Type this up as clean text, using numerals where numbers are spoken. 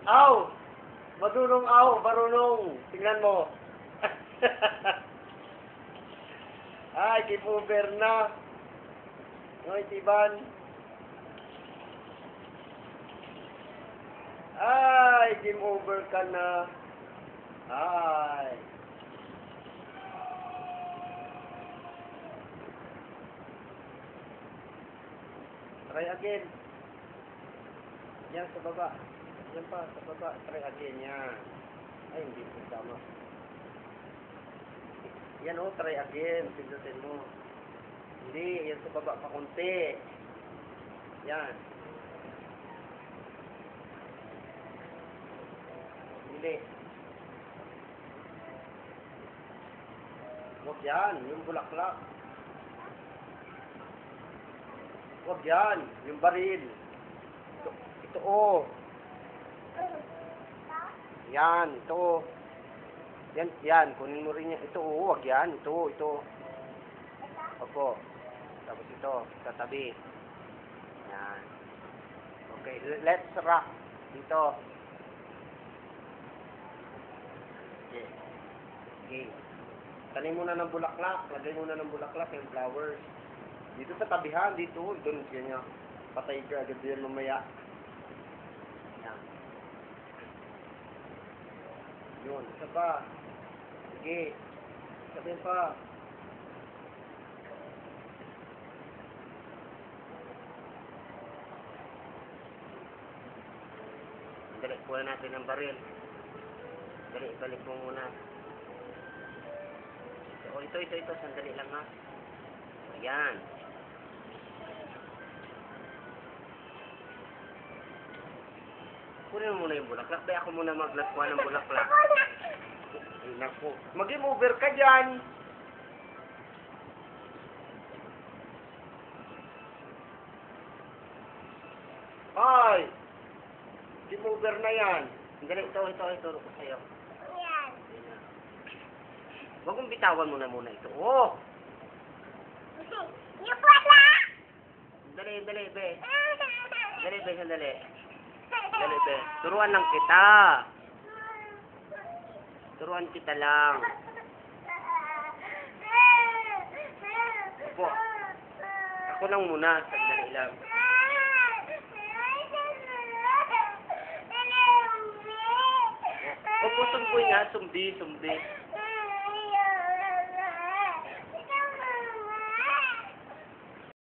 Aw! Madunong aw, marunong. Tingnan mo. Ay, game over na. Noy, Tiban. Ay, game over ka na. Ay. Try again. Yan, sa baba. Yan pa, sa baba. Try again, yan. Ay, hindi po tama. Yan o, try again. Pindutin mo. Hindi, yan sa baba pa konti. Yan. Hindi. Huwag yan, yung bulaklak. Huwag yan, yung baril. Ito o. Yan, ito. Yan, kunin mo rin yan. Ito o, huwag yan. Ito. Opo. Tapos ito, tatabi. Yan. Okay, let's rock. Dito. Okay. Tanim muna ng bulaklak. Lagay muna ng bulaklak yung flowers. Dito sa tabihan, dito. Doon kanya. Patay ka agad yan mamaya. Yan. Yun. Isa pa. Sige. Sabihin pa. Dali, kuha natin ang baril. Dali, balik mo muna. O, ito. Sandali lang ha. Ayan. Kunin mo muna yung bulaklak. Kaya ako muna maglaskuha ng bulaklak. Ay, naku. Mag-game over ka dyan. Ay! Game over na yan. Dali, ito. Turo ko sa'yo. Yan. Huwag mong bitawan mo na muna ito. Oh! Yung wala! Dali, be. Sandali. Dali, be. Turuan lang kita. Turuan kita lang. Opo. Ako lang muna. Sandali lang. Opo, sumboy nga. Sumbi.